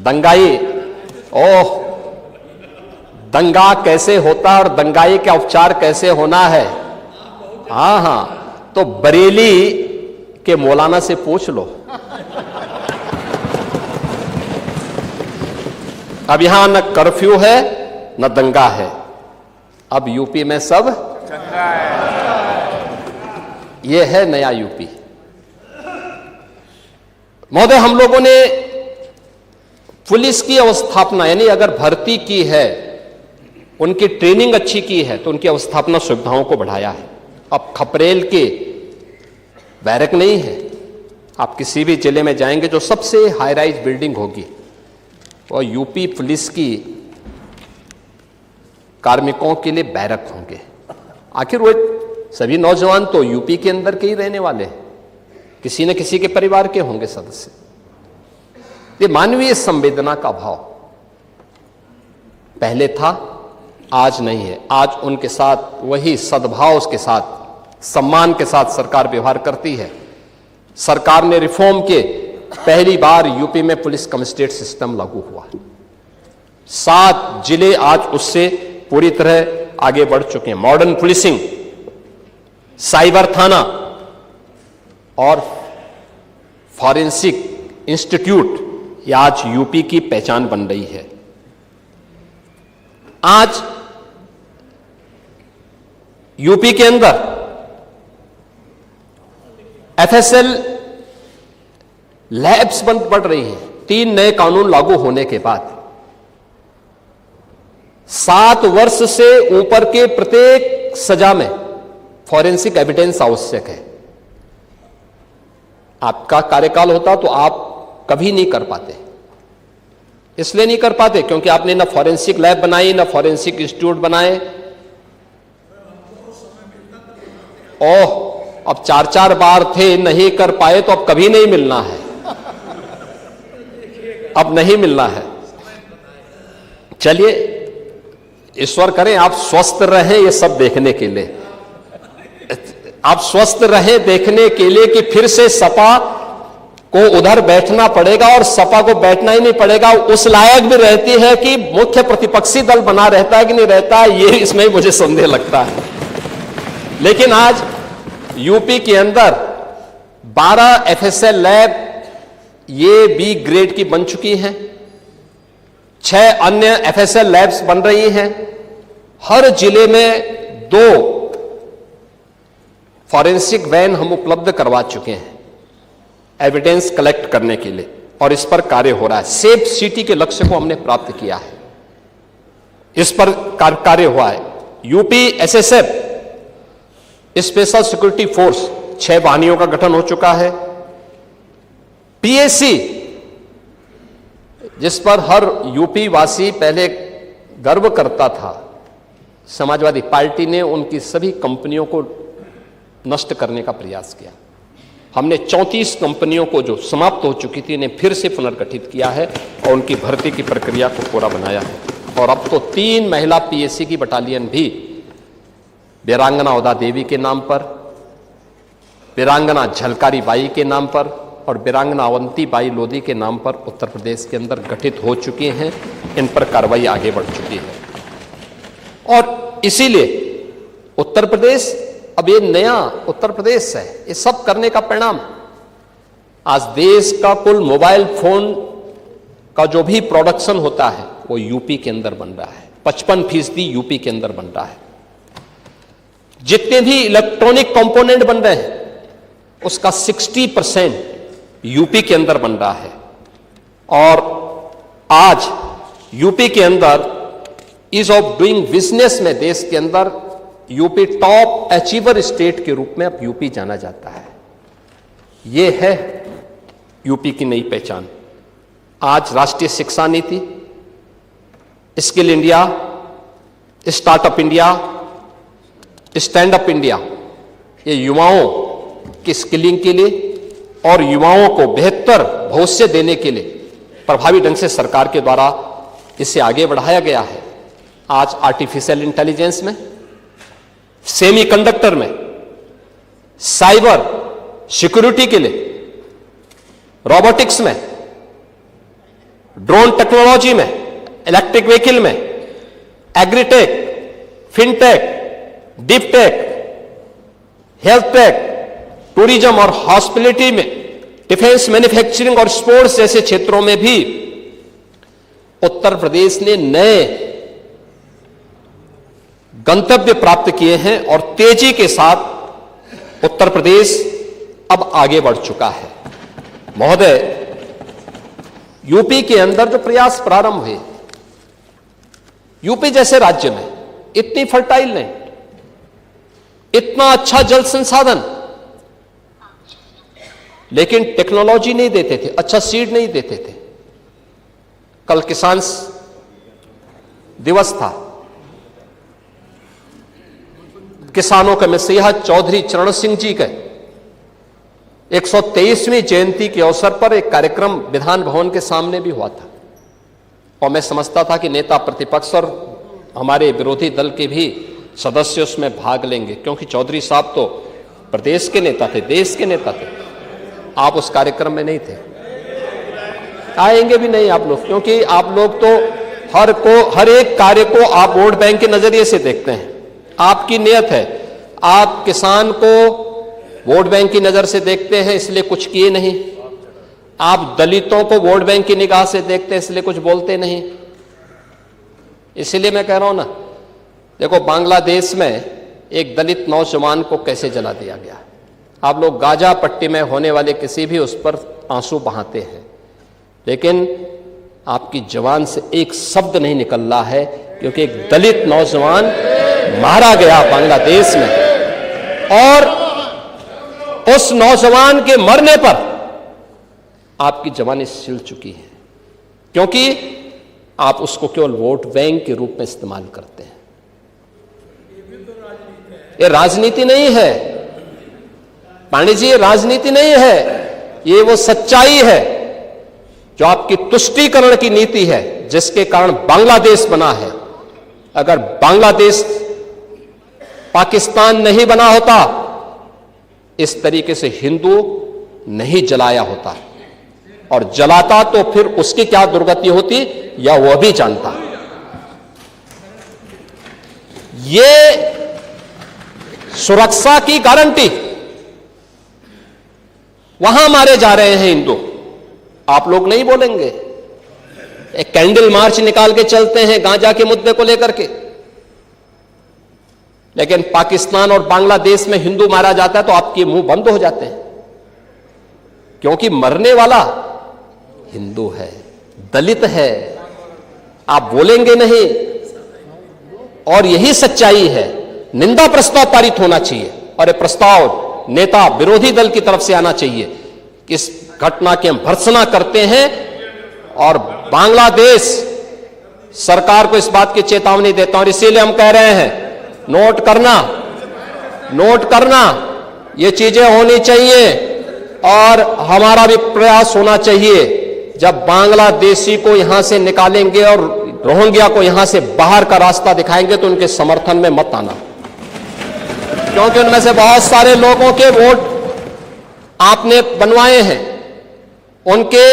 दंगाई, ओह, दंगा कैसे होता और दंगाई का उपचार कैसे होना है। हाँ, तो बरेली के मौलाना से पूछ लो। अब यहां न कर्फ्यू है न दंगा है, अब यूपी में सब चंगा है। यह है नया यूपी। महोदय, हम लोगों ने पुलिस की अवस्थापना, यानी अगर भर्ती की है, उनकी ट्रेनिंग अच्छी की है, तो उनकी अवस्थापना सुविधाओं को बढ़ाया है। अब खपरेल के बैरक नहीं है, आप किसी भी जिले में जाएंगे जो सबसे हाई राइज बिल्डिंग होगी और यूपी पुलिस की कार्मिकों के लिए बैरक होंगे। आखिर वो सभी नौजवान तो यूपी के अंदर के ही रहने वाले हैं, किसी न किसी के परिवार के होंगे सदस्य। ये मानवीय संवेदना का भाव पहले था, आज नहीं है। आज उनके साथ वही सद्भाव के साथ, सम्मान के साथ सरकार व्यवहार करती है। सरकार ने रिफॉर्म के पहली बार यूपी में पुलिस कमिश्नरेट सिस्टम लागू हुआ। 7 जिले आज उससे पूरी तरह आगे बढ़ चुके हैं। मॉडर्न पुलिसिंग, साइबर थाना और फॉरेंसिक इंस्टीट्यूट, यह आज यूपी की पहचान बन रही है। आज यूपी के अंदर एफएसएल लैब्स बंद पड़ रही हैं। 3 नए कानून लागू होने के बाद 7 वर्ष से ऊपर के प्रत्येक सजा में फॉरेंसिक एविडेंस आवश्यक है। आपका कार्यकाल होता तो आप कभी नहीं कर पाते। इसलिए नहीं कर पाते क्योंकि आपने ना फॉरेंसिक लैब बनाई, ना फॉरेंसिक इंस्टीट्यूट बनाए। ओह, अब 4-4 बार थे, नहीं कर पाए तो अब कभी नहीं मिलना है, अब नहीं मिलना है। चलिए, ईश्वर करें आप स्वस्थ रहें ये सब देखने के लिए, आप स्वस्थ रहें देखने के लिए कि फिर से सपा को उधर बैठना पड़ेगा और सपा को बैठना ही नहीं पड़ेगा, उस लायक भी रहती है कि मुख्य प्रतिपक्षी दल बना रहता है कि नहीं रहता है, ये इसमें मुझे संदेह लगता है। लेकिन आज यूपी के अंदर 12 एफएसएल लैब ये बी ग्रेड की बन चुकी हैं, 6 अन्य एफएसएल लैब्स बन रही हैं। हर जिले में 2 फॉरेंसिक वैन हम उपलब्ध करवा चुके हैं एविडेंस कलेक्ट करने के लिए, और इस पर कार्य हो रहा है। सेफ सिटी के लक्ष्य को हमने प्राप्त किया है, इस पर कार्य हुआ है। UP SSF special security force 6 वाहिनियों का गठन हो चुका है। पीएससी, जिस पर हर यूपी वासी पहले गर्व करता था, समाजवादी पार्टी ने उनकी सभी कंपनियों को नष्ट करने का प्रयास किया। हमने 34 कंपनियों को जो समाप्त हो चुकी थी इन्हें फिर से पुनर्गठित किया है और उनकी भर्ती की प्रक्रिया को पूरा बनाया है। और अब तो 3 महिला पीएससी की बटालियन भी वीरांगना उदा देवी के नाम पर, वीरांगना झलकारी बाई के नाम पर और वीरांगना अवंती बाई लोधी के नाम पर उत्तर प्रदेश के अंदर गठित हो चुके हैं। इन पर कार्रवाई आगे बढ़ चुकी है और इसीलिए उत्तर प्रदेश अब ये नया उत्तर प्रदेश है। ये सब करने का परिणाम, आज देश का कुल मोबाइल फोन का जो भी प्रोडक्शन होता है वो यूपी के अंदर बन रहा है। 55% यूपी के अंदर बन रहा है। जितने भी इलेक्ट्रॉनिक कंपोनेंट बन रहे हैं उसका 60% यूपी के अंदर बन रहा है। और आज यूपी के अंदर ईज ऑफ डूइंग बिजनेस में देश के अंदर यूपी टॉप अचीवर स्टेट के रूप में अब यूपी जाना जाता है। यह है यूपी की नई पहचान। आज राष्ट्रीय शिक्षा नीति, skill India, startup India, stand up India, ये युवाओं की स्किलिंग के लिए और युवाओं को बेहतर भविष्य देने के लिए प्रभावी ढंग से सरकार के द्वारा इसे आगे बढ़ाया गया है। आज आर्टिफिशियल इंटेलिजेंस में, सेमीकंडक्टर में, साइबर सिक्योरिटी के लिए, रोबोटिक्स में, ड्रोन टेक्नोलॉजी में, इलेक्ट्रिक व्हीकल में, agritech, fintech, deep tech, health take, tourism और हॉस्पिटलिटी में, डिफेंस, मैन्युफैक्चरिंग और स्पोर्ट्स जैसे क्षेत्रों में भी उत्तर प्रदेश ने नए गंतव्य प्राप्त किए हैं और तेजी के साथ उत्तर प्रदेश अब आगे बढ़ चुका है। महोदय, यूपी के अंदर जो प्रयास प्रारंभ हुए, यूपी जैसे राज्य में इतनी फर्टाइल लैंड, इतना अच्छा जल संसाधन, लेकिन टेक्नोलॉजी नहीं देते थे, अच्छा सीड नहीं देते थे। कल किसान दिवस था, किसानों के मसीहा चौधरी चरण सिंह जी के 123वीं जयंती के अवसर पर एक कार्यक्रम विधान भवन के सामने भी हुआ था और मैं समझता था कि नेता प्रतिपक्ष और हमारे विरोधी दल के भी सदस्य उसमें भाग लेंगे, क्योंकि चौधरी साहब तो प्रदेश के नेता थे, देश के नेता थे। आप उस कार्यक्रम में नहीं थे, आएंगे भी नहीं आप लोग, क्योंकि आप लोग तो हर एक कार्य को आप वोट बैंक के नजरिए से देखते हैं। आपकी नियत है, आप किसान को वोट बैंक की नजर से देखते हैं इसलिए कुछ किए नहीं, आप दलितों को वोट बैंक की निगाह से देखते हैं इसलिए कुछ बोलते नहीं। इसलिए मैं कह रहा हूं ना, देखो बांग्लादेश में एक दलित नौजवान को कैसे जला दिया गया। आप लोग गाजा पट्टी में होने वाले किसी भी उस पर आंसू बहाते हैं, लेकिन आपकी जबान से एक शब्द नहीं निकल रहा है, क्योंकि एक दलित नौजवान मारा गया बांग्लादेश में और उस नौजवान के मरने पर आपकी जबानें सिल चुकी हैं, क्योंकि आप उसको केवल वोट बैंक के रूप में इस्तेमाल करते हैं। ये राजनीति नहीं है पांडे जी, ये राजनीति नहीं है, ये वो सच्चाई है जो आपकी तुष्टीकरण की नीति है, जिसके कारण बांग्लादेश बना है। अगर बांग्लादेश पाकिस्तान नहीं बना होता, इस तरीके से हिंदू नहीं जलाया होता, और जलाता तो फिर उसकी क्या दुर्गति होती या वह भी जानता। ये सुरक्षा की गारंटी, वहां मारे जा रहे हैं हिंदू, आप लोग नहीं बोलेंगे। एक कैंडल मार्च निकाल के चलते हैं गांजा के मुद्दे को लेकर के, लेकिन पाकिस्तान और बांग्लादेश में हिंदू मारा जाता है तो आपके मुंह बंद हो जाते हैं, क्योंकि मरने वाला हिंदू है, दलित है, आप बोलेंगे नहीं। और यही सच्चाई है। निंदा प्रस्ताव पारित होना चाहिए और यह प्रस्ताव नेता विरोधी दल की तरफ से आना चाहिए कि इस घटना की हम भर्त्सना करते हैं और बांग्लादेश सरकार को इस बात की चेतावनी देता हूं। और इसीलिए हम कह रहे हैं, नोट करना, ये चीजें होनी चाहिए और हमारा भी प्रयास होना चाहिए। जब बांग्लादेशी को यहां से निकालेंगे और रोहिंग्या को यहां से बाहर का रास्ता दिखाएंगे तो उनके समर्थन में मत आना, क्योंकि उनमें से बहुत सारे लोगों के वोट आपने बनवाए हैं, उनके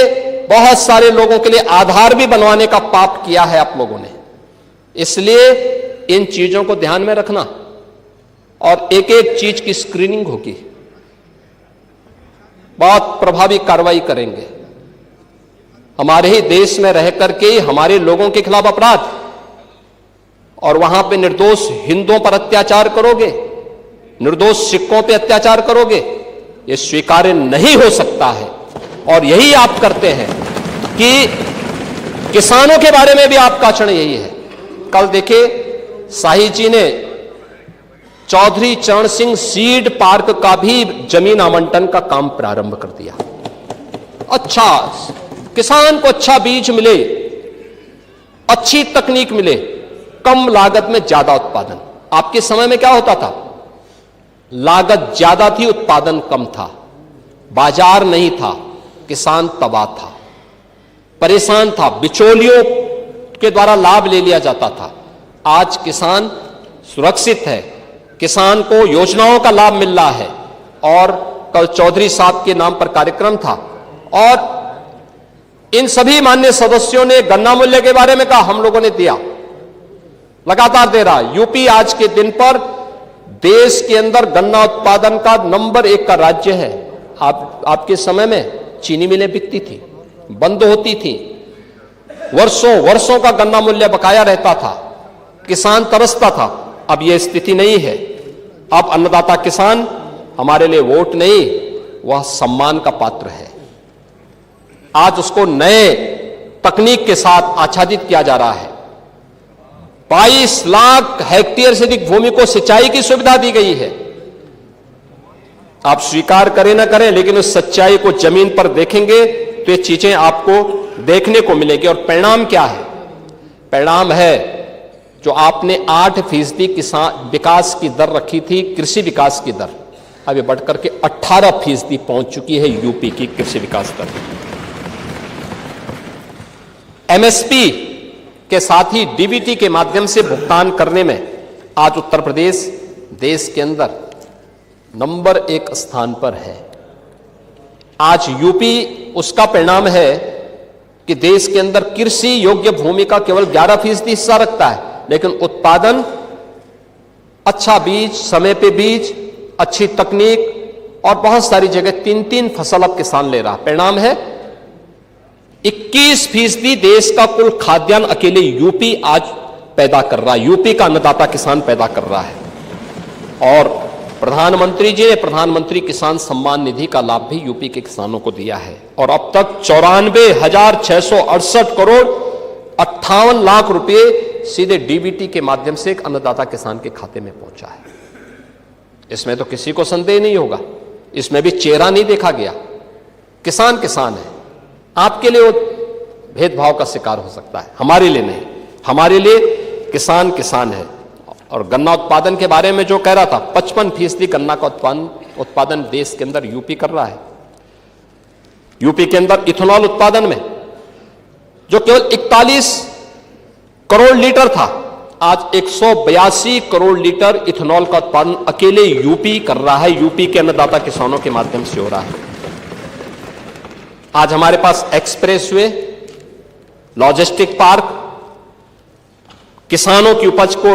बहुत सारे लोगों के लिए आधार भी बनवाने का पाप किया है आप लोगों ने। इसलिए इन चीजों को ध्यान में रखना और एक एक चीज की स्क्रीनिंग होगी, बहुत प्रभावी कार्रवाई करेंगे। हमारे ही देश में रह करके हमारे लोगों के खिलाफ अपराध और वहां पे निर्दोष हिंदुओं पर अत्याचार करोगे, निर्दोष सिखों पे अत्याचार करोगे, यह स्वीकार्य नहीं हो सकता है। और यही आप करते हैं कि किसानों के बारे में भी आपका आचरण यही है। कल देखिए शाही जी ने चौधरी चरण सिंह सीड पार्क का भी जमीन आवंटन का काम प्रारंभ कर दिया। अच्छा, किसान को अच्छा बीज मिले, अच्छी तकनीक मिले, कम लागत में ज्यादा उत्पादन। आपके समय में क्या होता था? लागत ज्यादा थी, उत्पादन कम था, बाजार नहीं था, किसान तबाह था, परेशान था, बिचौलियों के द्वारा लाभ ले लिया जाता था। आज किसान सुरक्षित है, किसान को योजनाओं का लाभ मिल रहा है। और कल चौधरी साहब के नाम पर कार्यक्रम था और इन सभी माननीय सदस्यों ने गन्ना मूल्य के बारे में कहा, हम लोगों ने दिया, लगातार दे रहा। यूपी आज के दिन पर देश के अंदर गन्ना उत्पादन का नंबर 1 का राज्य है। आपके समय में चीनी मिलें बिकती थी, बंद होती थी, वर्षों वर्षों का गन्ना मूल्य बकाया रहता था, किसान तरसता था। अब यह स्थिति नहीं है। अब अन्नदाता किसान हमारे लिए वोट नहीं, वह सम्मान का पात्र है। आज उसको नए तकनीक के साथ आच्छादित किया जा रहा है। 22 लाख हेक्टेयर से अधिक भूमि को सिंचाई की सुविधा दी गई है। आप स्वीकार करें ना करें, लेकिन उस सच्चाई को जमीन पर देखेंगे तो ये चीजें आपको देखने को मिलेगी। और परिणाम क्या है? परिणाम है जो आपने 8% किसान विकास की दर रखी थी, कृषि विकास की दर, अब ये बढ़कर के 18% पहुंच चुकी है यूपी की कृषि विकास दर। एमएसपी के साथ ही डीबीटी के माध्यम से भुगतान करने में आज उत्तर प्रदेश देश के अंदर नंबर 1 स्थान पर है। आज यूपी उसका परिणाम है कि देश के अंदर कृषि योग्य भूमि का केवल 11% हिस्सा रखता है, लेकिन उत्पादन, अच्छा बीज, समय पे बीज, अच्छी तकनीक और बहुत सारी जगह 3-3 फसल अब किसान ले रहा। परिणाम है 21% देश का कुल खाद्यान्न अकेले यूपी आज पैदा कर रहा है। यूपी का अन्नदाता किसान पैदा कर रहा है। और प्रधानमंत्री जी ने प्रधानमंत्री किसान सम्मान निधि का लाभ भी यूपी के किसानों को दिया है। और अब तक 94,668 करोड़ 58 लाख रुपए सीधे डीबीटी के माध्यम से एक अन्नदाता किसान के खाते में पहुंचा है। इसमें तो किसी को संदेह नहीं होगा, इसमें भी चेहरा नहीं देखा गया। किसान किसान है। आपके लिए वो भेदभाव का शिकार हो सकता है, हमारे लिए नहीं। हमारे लिए किसान किसान है। और गन्ना उत्पादन के बारे में जो कह रहा था, 55% गन्ना का उत्पादन देश के अंदर यूपी कर रहा है। यूपी के अंदर इथेनॉल उत्पादन में जो केवल 41 करोड़ लीटर था, आज 182 करोड़ लीटर इथेनॉल का उत्पादन अकेले यूपी कर रहा है। यूपी के अन्नदाता किसानों के माध्यम से हो रहा है। आज हमारे पास एक्सप्रेसवे, लॉजिस्टिक पार्क, किसानों की उपज को